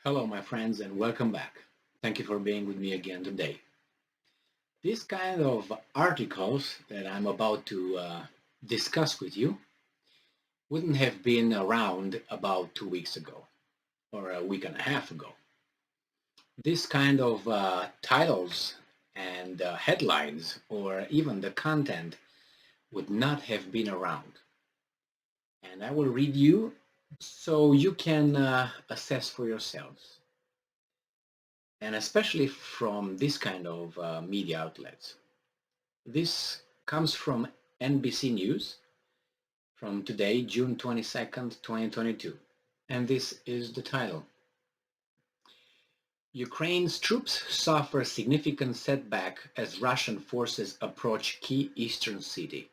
Hello, my friends, and welcome back. Thank you for being with me again today. This kind of articles that I'm about to discuss with you wouldn't have been around about 2 weeks ago or a week and a half ago. This kind of titles and headlines or even the content would not have been around. And I will read you so you can assess for yourselves, and especially from this kind of media outlets. This comes from NBC News from today, June 22nd, 2022. And this is the title. Ukraine's troops suffer significant setback as Russian forces approach key eastern city.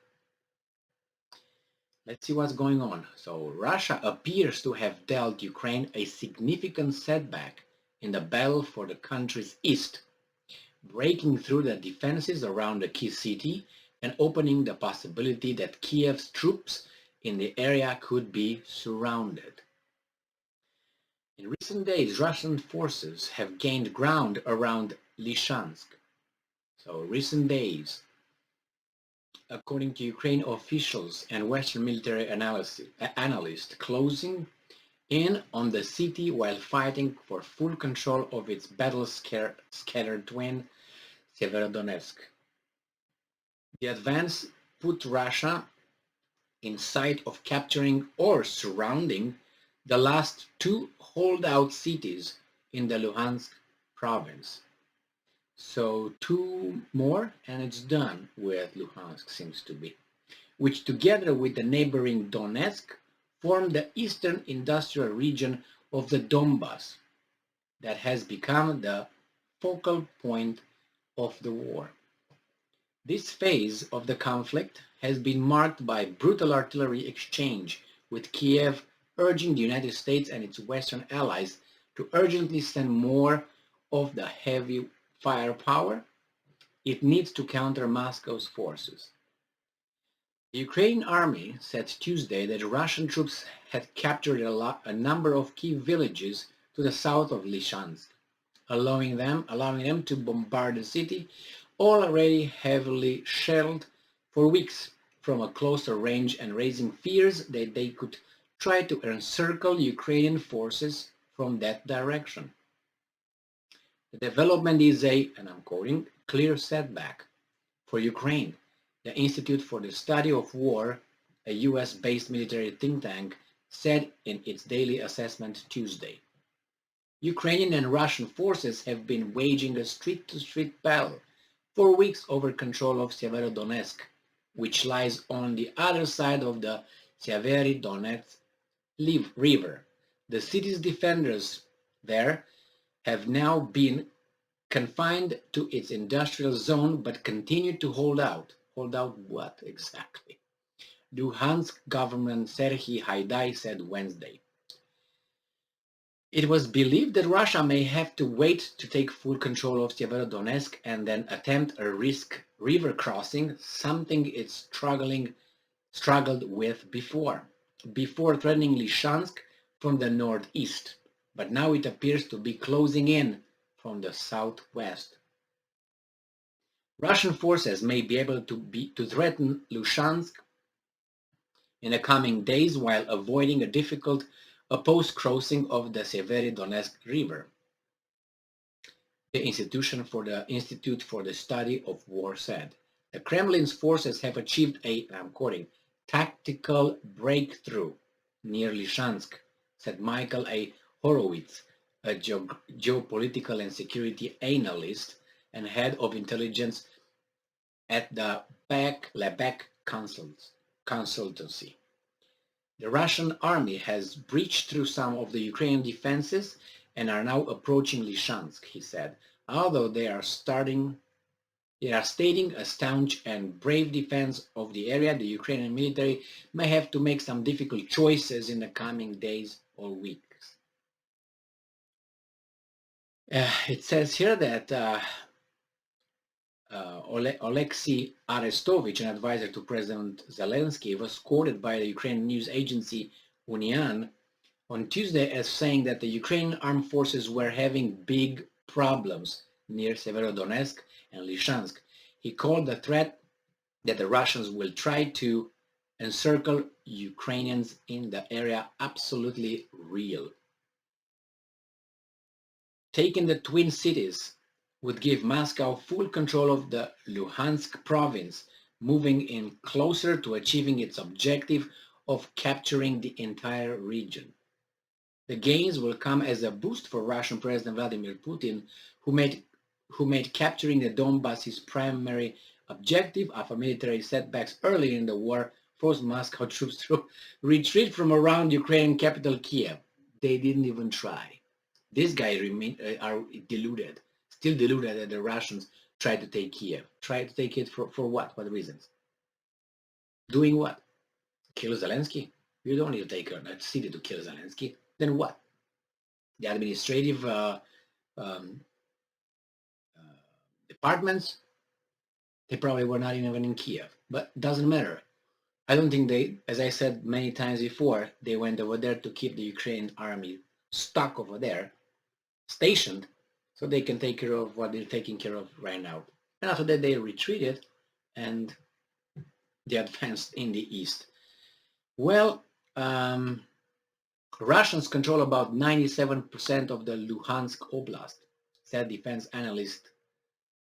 Let's see what's going on. So Russia appears to have dealt Ukraine a significant setback in the battle for the country's east, breaking through the defenses around the key city and opening the possibility that Kiev's troops in the area could be surrounded. In recent days, Russian forces have gained ground around Luhansk. So recent days, according to Ukraine officials and Western military analysts, closing in on the city while fighting for full control of its battle-scattered twin, Severodonetsk. The advance put Russia in sight of capturing or surrounding the last two holdout cities in the Luhansk province. So two more and it's done with Luhansk, seems to be, which together with the neighboring Donetsk form the eastern industrial region of the Donbas that has become the focal point of the war. This phase of the conflict has been marked by brutal artillery exchange, with Kiev urging the United States and its Western allies to urgently send more of the heavy firepower it needs to counter Moscow's forces. The Ukrainian army said Tuesday that Russian troops had captured a number of key villages to the south of Lysychansk, allowing them to bombard the city already heavily shelled for weeks from a closer range and raising fears that they could try to encircle Ukrainian forces from that direction. The development is a, and I'm quoting, clear setback for Ukraine, the Institute for the Study of War, a US-based military think tank, said in its daily assessment Tuesday. Ukrainian and Russian forces have been waging a street-to-street battle for weeks over control of Severodonetsk, which lies on the other side of the Severodonetsk River. The city's defenders there have now been confined to its industrial zone but continue to hold out. Hold out what exactly? Luhansk government Serhiy Haidai said Wednesday. It was believed that Russia may have to wait to take full control of Severodonetsk and then attempt a risk river crossing, something it struggled with before threatening Lysychansk from the northeast, but now it appears to be closing in from the southwest. Russian forces may be able to threaten Lysychansk in the coming days while avoiding a difficult opposed crossing of the Severodonetsk River, the Institute for the Study of War said. The Kremlin's forces have achieved a, I'm quoting, tactical breakthrough near Lysychansk, said Michael A. Horowitz, a geopolitical and security analyst and head of intelligence at the Lebek consultancy. The Russian army has breached through some of the Ukrainian defenses and are now approaching Lysychansk, he said, although they are stating a staunch and brave defense of the area. The Ukrainian military may have to make some difficult choices in the coming days or weeks. It says here that Alexei Arestovich, an advisor to President Zelensky, was quoted by the Ukrainian news agency Unian on Tuesday as saying that the Ukrainian armed forces were having big problems near Severodonetsk and Lysychansk. He called the threat that the Russians will try to encircle Ukrainians in the area absolutely real. Taking the twin cities would give Moscow full control of the Luhansk province, moving in closer to achieving its objective of capturing the entire region. The gains will come as a boost for Russian President Vladimir Putin, who made capturing the Donbass his primary objective after military setbacks early in the war forced Moscow troops to retreat from around Ukrainian capital Kiev. They didn't even try. These guys are deluded, still deluded that the Russians tried to take Kiev. Tried to take it for what? What reasons? Doing what? Kill Zelensky? You don't need to take a city to kill Zelensky. Then what? The administrative um, departments, they probably were not even in Kiev, but doesn't matter. I don't think they, as I said many times before, they went over there to keep the Ukrainian army stuck over there, stationed, so they can take care of what they're taking care of right now. And after that, they retreated and they advanced in the east. Well, Russians control about 97% of the Luhansk Oblast, said defense analyst,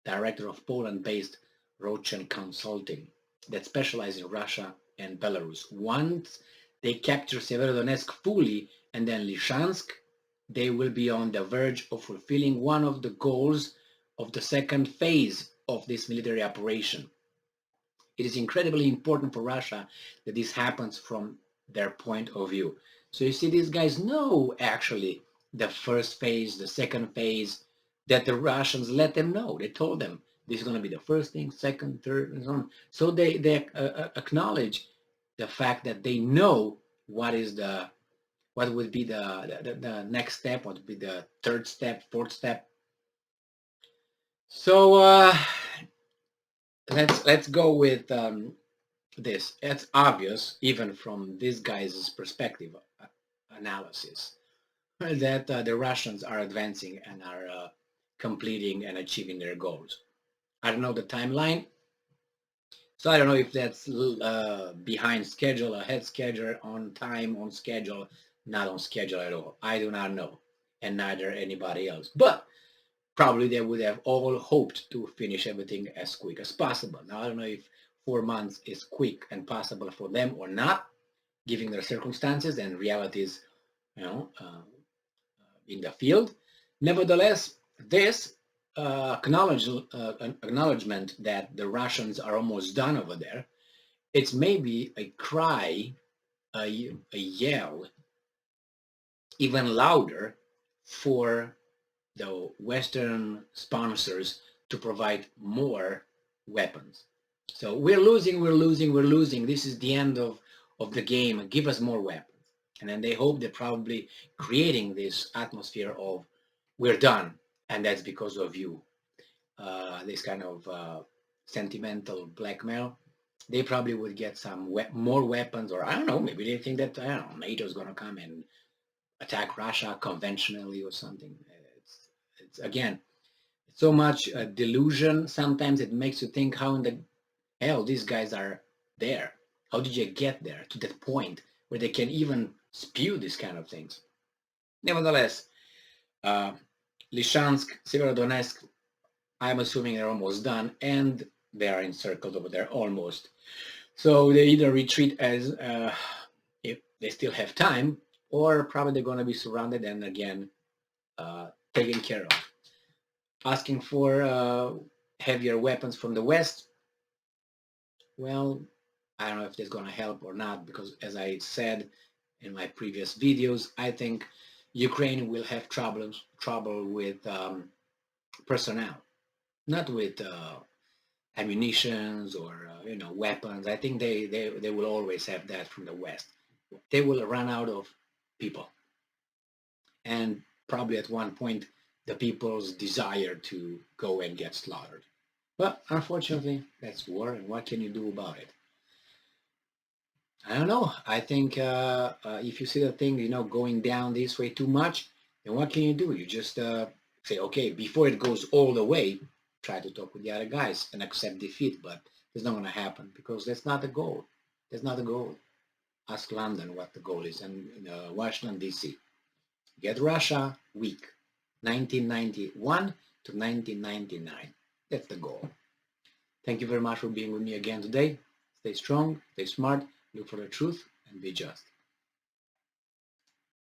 director of Poland-based Rochen Consulting, that specializes in Russia and Belarus. Once they capture Severodonetsk fully and then Lysychansk, they will be on the verge of fulfilling one of the goals of the second phase of this military operation. It is incredibly important for Russia that this happens from their point of view. So you see, these guys know actually the first phase, the second phase, that the Russians let them know. They told them this is going to be the first thing, second, third, and so on. So they acknowledge the fact that they know what would be the next step, what would be the third step, fourth step. So let's go with this. It's obvious, even from this guy's perspective analysis, that the Russians are advancing and are completing and achieving their goals. I don't know the timeline, so I don't know if that's behind schedule, ahead schedule, on time, on schedule, not on schedule at all. I do not know, and neither anybody else. But probably they would have all hoped to finish everything as quick as possible. Now, I don't know if 4 months is quick and possible for them or not, given their circumstances and realities, in the field. Nevertheless, this acknowledgement that the Russians are almost done over there, it's maybe a cry, a yell, even louder for the Western sponsors to provide more weapons. So we're losing, we're losing, we're losing. This is the end of the game. Give us more weapons. And then they hope they're probably creating this atmosphere of we're done, and that's because of you. This kind of sentimental blackmail. They probably would get some more weapons, or I don't know, maybe they think that, I don't know, NATO's going to come and attack Russia conventionally or something. It's again, so much delusion. Sometimes it makes you think, how in the hell these guys are there? How did you get there to that point where they can even spew these kind of things? Nevertheless, Lysychansk, Severodonetsk, I'm assuming they're almost done, and they are encircled over there almost. So they either retreat as if they still have time, or probably they're going to be surrounded and again taken care of. Asking for heavier weapons from the West, well, I don't know if that's going to help or not, because as I said in my previous videos, I think Ukraine will have trouble with personnel, not with ammunitions or weapons. I think they will always have that from the West. They will run out of people, and probably at one point the people's desire to go and get slaughtered. But unfortunately, that's war, and what can you do about it? I don't know. I think if you see the thing, going down this way too much, then what can you do? You just say, okay, before it goes all the way, try to talk with the other guys and accept defeat. But it's not going to happen because that's not the goal. That's not the goal. Ask London what the goal is, and Washington D.C. Get Russia weak. 1991 to 1999. That's the goal. Thank you very much for being with me again today. Stay strong, stay smart, look for the truth, and be just.